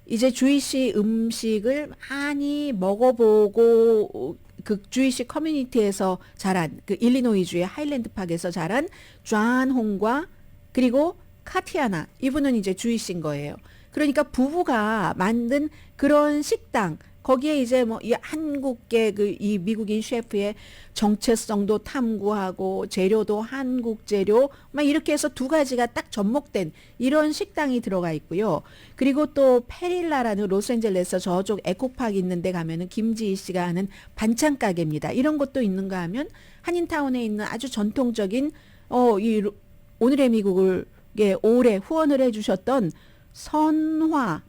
이제 주이시 음식을 많이 먹어보고 그 주이시 커뮤니티에서 자란 그 일리노이주의 하일랜드 파크에서 자란 존 홍과 그리고 카티아나 이분은 이제 주이신 거예요. 그러니까 부부가 만든 그런 식당 거기에 이제 뭐 이 한국계 그 이 미국인 셰프의 정체성도 탐구하고 재료도 한국 재료 막 이렇게 해서 두 가지가 딱 접목된 이런 식당이 들어가 있고요. 그리고 또 페릴라라는 로스앤젤레스 저쪽 에코파크 있는 데 가면은 김지희 씨가 하는 반찬 가게입니다. 이런 것도 있는가 하면 한인타운에 있는 아주 전통적인 오늘의 미국을 오래 후원을 해 주셨던 수라원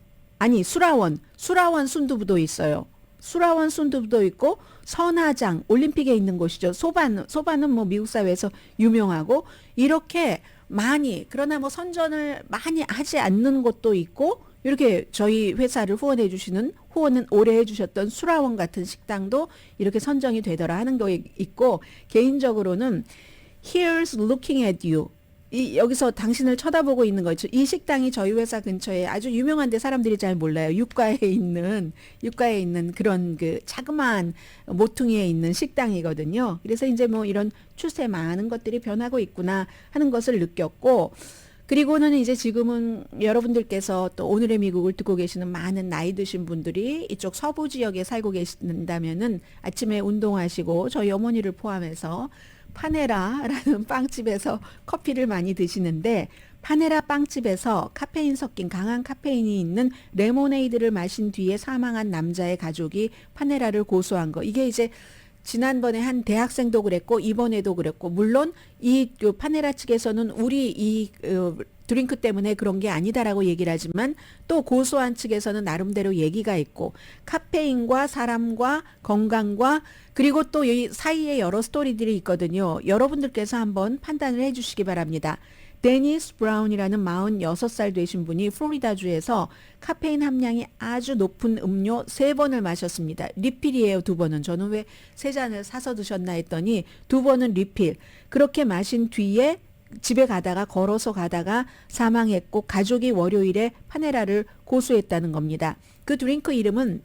순두부도 있어요. 수라원 순두부도 있고 선화장 올림픽에 있는 곳이죠. 소바는 뭐 미국 사회에서 유명하고 이렇게 많이 그러나 뭐 선전을 많이 하지 않는 곳도 있고 이렇게 저희 회사를 후원은 오래 해주셨던 수라원 같은 식당도 이렇게 선정이 되더라 하는 거 있고 개인적으로는 Here's looking at you. 여기서 당신을 쳐다보고 있는 거죠. 이 식당이 저희 회사 근처에 아주 유명한데 사람들이 잘 몰라요. 육가에 있는 그런 그 자그마한 모퉁이에 있는 식당이거든요. 그래서 이제 뭐 이런 추세 많은 것들이 변하고 있구나 하는 것을 느꼈고, 그리고는 이제 지금은 여러분들께서 또 오늘의 미국을 듣고 계시는 많은 나이 드신 분들이 이쪽 서부 지역에 살고 계신다면은 아침에 운동하시고 저희 어머니를 포함해서 파네라라는 빵집에서 커피를 많이 드시는데, 파네라 빵집에서 카페인 섞인 강한 카페인이 있는 레모네이드를 마신 뒤에 사망한 남자의 가족이 파네라를 고소한 거. 이게 이제 지난번에 한 대학생도 그랬고 이번에도 그랬고, 물론 이 파네라 측에서는 우리 이 드링크 때문에 그런 게 아니다라고 얘기를 하지만 또 고소한 측에서는 나름대로 얘기가 있고, 카페인과 사람과 건강과 그리고 또 이 사이에 여러 스토리들이 있거든요. 여러분들께서 한번 판단을 해주시기 바랍니다. 데니스 브라운이라는 46살 되신 분이 플로리다주에서 카페인 함량이 아주 높은 음료 3번을 마셨습니다. 리필이에요, 2번은. 저는 왜 3잔을 사서 드셨나 했더니 2번은 리필. 그렇게 마신 뒤에 집에 가다가 걸어서 가다가 사망했고, 가족이 월요일에 파네라를 고소했다는 겁니다. 그 드링크 이름은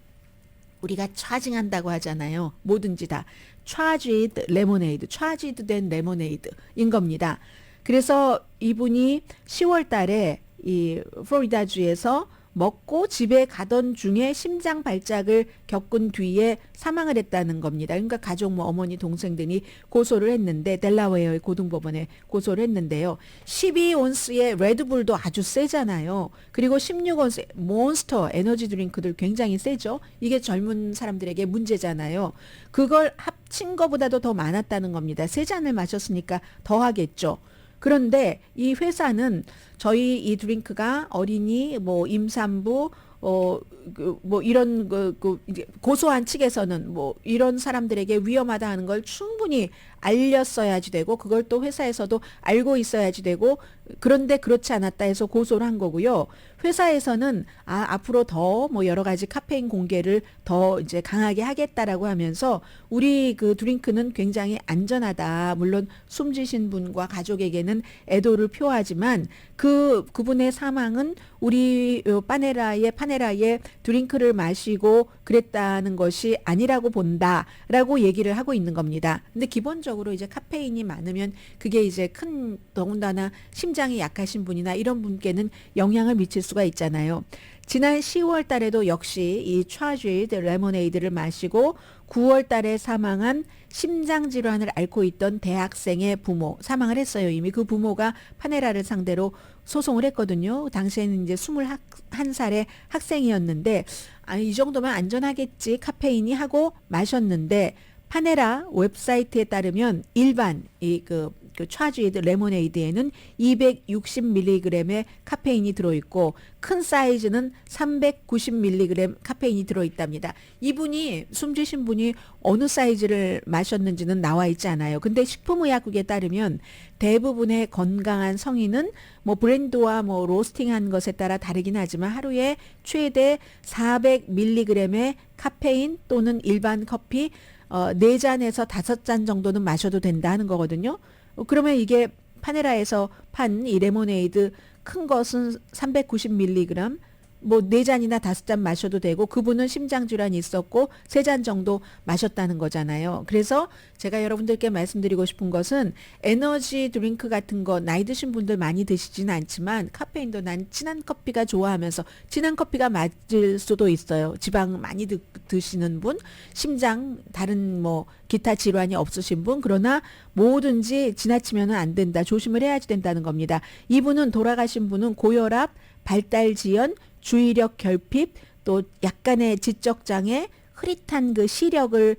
우리가 차징한다고 하잖아요. 뭐든지 다 차지드 레모네이드, 차지드 된 레모네이드인 겁니다. 그래서 이분이 10월 달에 이 플로리다주에서 먹고 집에 가던 중에 심장 발작을 겪은 뒤에 사망을 했다는 겁니다. 그러니까 가족 뭐 어머니 동생들이 고소를 했는데, 델라웨어의 고등법원에 고소를 했는데요. 12온스의 레드불도 아주 세잖아요. 그리고 16온스 몬스터 에너지 드링크들 굉장히 세죠. 이게 젊은 사람들에게 문제잖아요. 그걸 합친 것보다도 더 많았다는 겁니다. 3잔을 마셨으니까 더 하겠죠. 그런데 이 회사는 저희 이 드링크가 어린이, 뭐 임산부, 뭐 이런 이제 고소한 측에서는 뭐 이런 사람들에게 위험하다 하는 걸 충분히 알렸어야지 되고, 그걸 또 회사에서도 알고 있어야지 되고, 그런데 그렇지 않았다 해서 고소를 한 거고요. 회사에서는 앞으로 더 뭐 여러 가지 카페인 공개를 더 이제 강하게 하겠다라고 하면서 우리 그 드링크는 굉장히 안전하다. 물론 숨지신 분과 가족에게는 애도를 표하지만 그분의 사망은 우리 파네라의 드링크를 마시고 그랬다는 것이 아니라고 본다라고 얘기를 하고 있는 겁니다. 근데 기본적으로 이제 카페인이 많으면 그게 이제 더군다나 심장이 약하신 분이나 이런 분께는 영향을 미칠 수가 있잖아요. 지난 10월 달에도 역시 이 차지드 레모네이드를 마시고 9월 달에 사망한 심장 질환을 앓고 있던 대학생의 부모, 사망을 했어요. 이미 그 부모가 파네라를 상대로 소송을 했거든요. 당시에는 이제 21살의 학생이었는데, 이 정도면 안전하겠지 카페인이 하고 마셨는데, 파네라 웹사이트에 따르면 일반 그 차지드 레모네이드에는 260mg의 카페인이 들어있고 큰 사이즈는 390mg 카페인이 들어있답니다. 이분이 숨지신 분이 어느 사이즈를 마셨는지는 나와 있지 않아요. 근데 식품의약국에 따르면 대부분의 건강한 성인은 뭐 브랜드와 뭐 로스팅한 것에 따라 다르긴 하지만 하루에 최대 400mg의 카페인 또는 일반 커피 4잔에서 5잔 정도는 마셔도 된다 하는 거거든요. 그러면 이게 파네라에서 판 이 레모네이드 큰 것은 390mg, 뭐 4잔이나 5잔 마셔도 되고 그분은 심장 질환이 있었고 3잔 정도 마셨다는 거잖아요. 그래서 제가 여러분들께 말씀드리고 싶은 것은 에너지 드링크 같은 거 나이 드신 분들 많이 드시지는 않지만 카페인도 난 진한 커피가 좋아하면서 진한 커피가 맞을 수도 있어요. 지방 많이 드시는 분, 심장 다른 뭐 기타 질환이 없으신 분, 그러나 뭐든지 지나치면은 안 된다. 조심을 해야지 된다는 겁니다. 이분은 돌아가신 분은 고혈압, 발달 지연, 주의력 결핍, 또 약간의 지적 장애, 흐릿한 그 시력을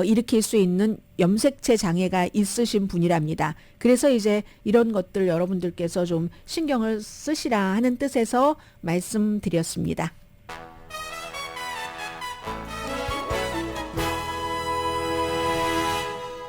일으킬 수 있는 염색체 장애가 있으신 분이랍니다. 그래서 이제 이런 것들 여러분들께서 좀 신경을 쓰시라 하는 뜻에서 말씀드렸습니다.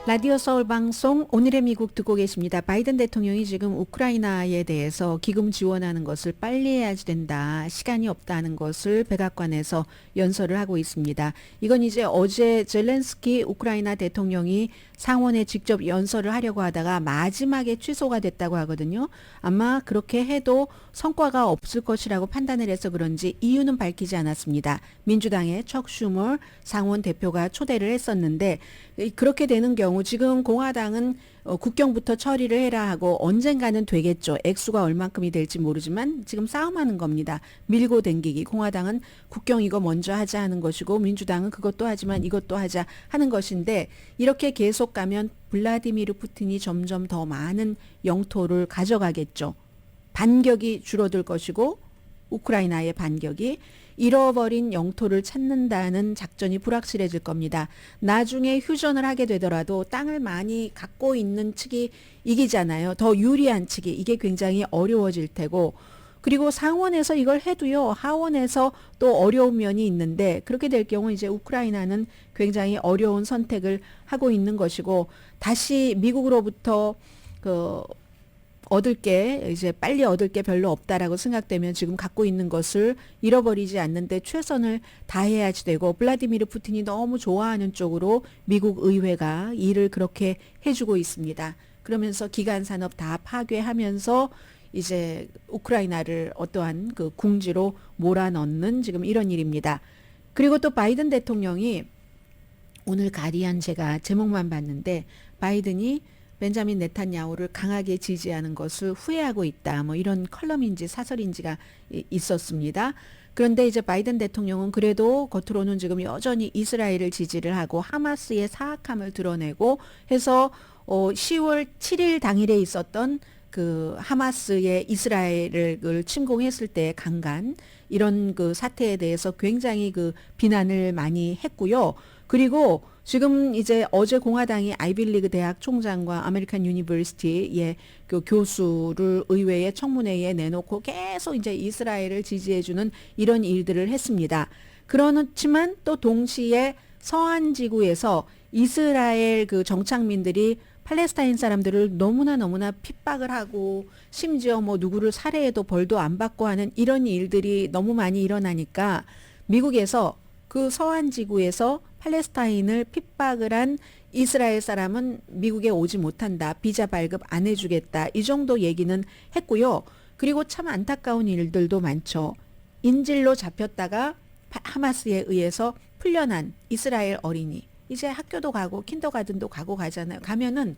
라디오 서울 방송 오늘의 미국 듣고 계십니다. 바이든 대통령이 지금 우크라이나에 대해서 기금 지원하는 것을 빨리 해야지 된다. 시간이 없다는 것을 백악관에서 연설을 하고 있습니다. 이건 이제 어제 젤렌스키 우크라이나 대통령이 상원에 직접 연설을 하려고 하다가 마지막에 취소가 됐다고 하거든요. 아마 그렇게 해도 성과가 없을 것이라고 판단을 해서 그런지 이유는 밝히지 않았습니다. 민주당의 척 슈머 상원 대표가 초대를 했었는데 그렇게 되는 경우 지금 공화당은 국경부터 처리를 해라 하고 언젠가는 되겠죠. 액수가 얼만큼이 될지 모르지만 지금 싸움하는 겁니다. 밀고 댕기기. 공화당은 국경 이거 먼저 하자 하는 것이고 민주당은 그것도 하지만 이것도 하자 하는 것인데 이렇게 계속 가면 블라디미르 푸틴이 점점 더 많은 영토를 가져가겠죠. 반격이 줄어들 것이고 우크라이나의 반격이 잃어버린 영토를 찾는다는 작전이 불확실해질 겁니다. 나중에 휴전을 하게 되더라도 땅을 많이 갖고 있는 측이 이기잖아요. 더 유리한 측이 이게 굉장히 어려워질 테고 그리고 상원에서 이걸 해도요. 하원에서 또 어려운 면이 있는데 그렇게 될 경우 이제 우크라이나는 굉장히 어려운 선택을 하고 있는 것이고 다시 미국으로부터 얻을 게 이제 빨리 얻을 게 별로 없다라고 생각되면 지금 갖고 있는 것을 잃어버리지 않는데 최선을 다해야지 되고 블라디미르 푸틴이 너무 좋아하는 쪽으로 미국 의회가 일을 그렇게 해주고 있습니다. 그러면서 기간 산업 다 파괴하면서 이제 우크라이나를 어떠한 그 궁지로 몰아넣는 지금 이런 일입니다. 그리고 또 바이든 대통령이 오늘 가디안 제가 제목만 봤는데 바이든이 벤자민 네탄야후를 강하게 지지하는 것을 후회하고 있다. 뭐 이런 컬럼인지 사설인지가 있었습니다. 그런데 이제 바이든 대통령은 그래도 겉으로는 지금 여전히 이스라엘을 지지를 하고 하마스의 사악함을 드러내고 해서 10월 7일 당일에 있었던 그 하마스의 이스라엘을 침공했을 때 강간 이런 그 사태에 대해서 굉장히 그 비난을 많이 했고요. 그리고 지금 이제 어제 공화당이 아이비리그 대학 총장과 아메리칸 유니버시티의 그 교수를 의회의 청문회에 내놓고 계속 이제 이스라엘을 지지해주는 이런 일들을 했습니다. 그렇지만 또 동시에 서한 지구에서 이스라엘 그 정착민들이 팔레스타인 사람들을 너무나 핍박을 하고 심지어 뭐 누구를 살해해도 벌도 안 받고 하는 이런 일들이 너무 많이 일어나니까 미국에서 그 서한 지구에서 팔레스타인을 핍박을 한 이스라엘 사람은 미국에 오지 못한다. 비자 발급 안 해주겠다. 이 정도 얘기는 했고요. 그리고 참 안타까운 일들도 많죠. 인질로 잡혔다가 하마스에 의해서 풀려난 이스라엘 어린이. 이제 학교도 가고 킨더가든도 가고 가잖아요. 가면은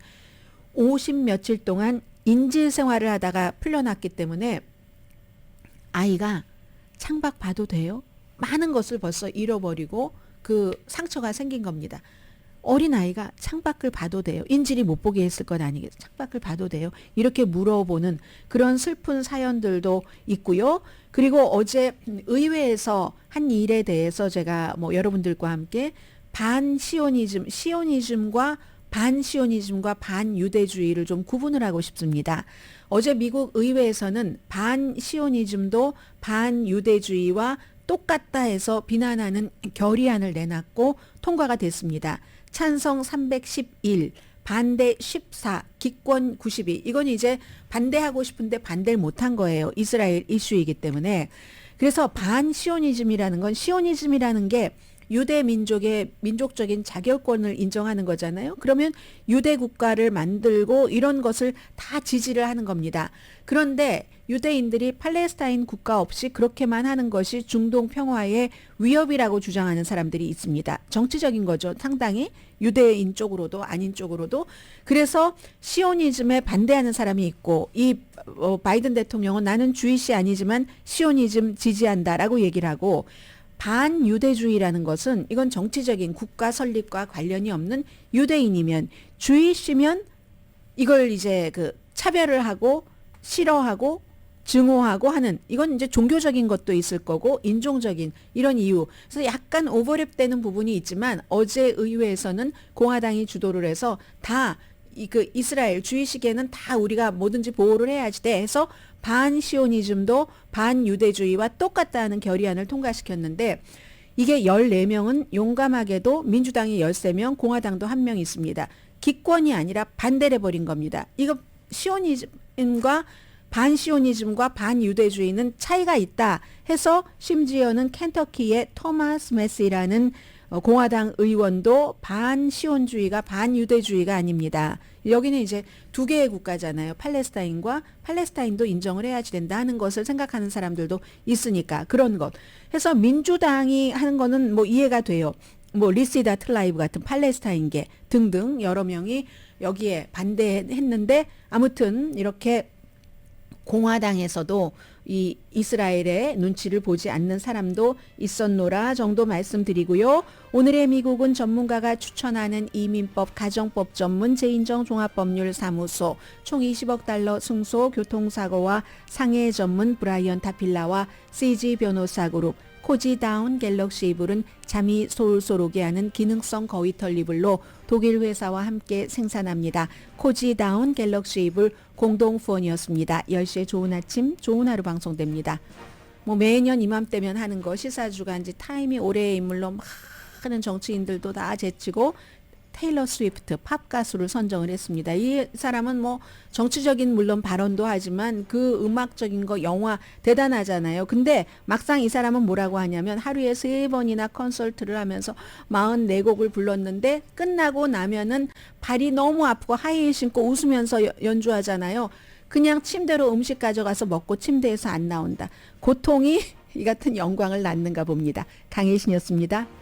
50 며칠 동안 인질 생활을 하다가 풀려났기 때문에 아이가 창밖 봐도 돼요? 많은 것을 벌써 잃어버리고 그 상처가 생긴 겁니다. 어린아이가 창밖을 봐도 돼요. 인질이 못 보게 했을 건 아니겠죠. 창밖을 봐도 돼요. 이렇게 물어보는 그런 슬픈 사연들도 있고요. 그리고 어제 의회에서 한 일에 대해서 제가 뭐 여러분들과 함께 시오니즘과 반시오니즘과 반유대주의를 좀 구분을 하고 싶습니다. 어제 미국 의회에서는 반시오니즘도 반유대주의와 똑같다 해서 비난하는 결의안을 내놨고 통과가 됐습니다. 찬성 311, 반대 14, 기권 92. 이건 이제 반대하고 싶은데 반대를 못한 거예요. 이스라엘 이슈이기 때문에. 그래서 반시오니즘이라는 건 시오니즘이라는 게 유대 민족의 민족적인 자결권을 인정하는 거잖아요. 그러면 유대 국가를 만들고 이런 것을 다 지지를 하는 겁니다. 그런데 유대인들이 팔레스타인 국가 없이 그렇게만 하는 것이 중동 평화의 위협이라고 주장하는 사람들이 있습니다. 정치적인 거죠. 상당히 유대인 쪽으로도 아닌 쪽으로도. 그래서 시오니즘에 반대하는 사람이 있고 이 바이든 대통령은 나는 주이시 아니지만 시오니즘 지지한다라고 얘기를 하고 반유대주의라는 것은 이건 정치적인 국가 설립과 관련이 없는 유대인이면 주이시면 이걸 이제 그 차별을 하고 싫어하고 증오하고 하는 이건 이제 종교적인 것도 있을 거고 인종적인 이런 이유. 그래서 약간 오버랩되는 부분이 있지만 어제 의회에서는 공화당이 주도를 해서 다 그 이스라엘 주의식에는 다 우리가 뭐든지 보호를 해야지 돼 해서 반시오니즘도 반유대주의와 똑같다는 결의안을 통과시켰는데 이게 14명은 용감하게도 민주당이 13명, 공화당도 1명 있습니다. 기권이 아니라 반대를 해버린 겁니다. 이거 시오니즘과 반시오니즘과 반유대주의는 차이가 있다 해서 심지어는 켄터키의 토마스 메시라는 공화당 의원도 반시온주의가 반유대주의가 아닙니다. 여기는 이제 두 개의 국가잖아요. 팔레스타인과 팔레스타인도 인정을 해야지 된다 하는 것을 생각하는 사람들도 있으니까 그런 것. 해서 민주당이 하는 거는 뭐 이해가 돼요. 뭐 리시다 트라이브 같은 팔레스타인계 등등 여러 명이 여기에 반대했는데 아무튼 이렇게 공화당에서도 이 이스라엘의 눈치를 보지 않는 사람도 있었노라 정도 말씀드리고요. 오늘의 미국은 전문가가 추천하는 이민법 가정법 전문 재인정 종합법률사무소 총 20억 달러 승소 교통사고와 상해 전문 브라이언 타필라와 CG 변호사 그룹 코지다운 갤럭시 이불은 잠이 솔솔 오게 하는 기능성 거위털 이불로 독일 회사와 함께 생산합니다. 코지다운 갤럭시 이불 공동 후원이었습니다. 10시에 좋은 아침 좋은 하루 방송됩니다. 뭐 매년 이맘때면 하는 거 시사주간지 타임이 올해의 인물로 많은 정치인들도 다 제치고 테일러 스위프트 팝 가수를 선정을 했습니다. 이 사람은 뭐 정치적인 물론 발언도 하지만 그 음악적인 거 영화 대단하잖아요. 근데 막상 이 사람은 뭐라고 하냐면 하루에 3번이나 컨설트를 하면서 44곡을 불렀는데 끝나고 나면은 발이 너무 아프고 하이힐 신고 웃으면서 연주하잖아요. 그냥 침대로 음식 가져가서 먹고 침대에서 안 나온다. 고통이 이 같은 영광을 낳는가 봅니다. 강혜신이었습니다.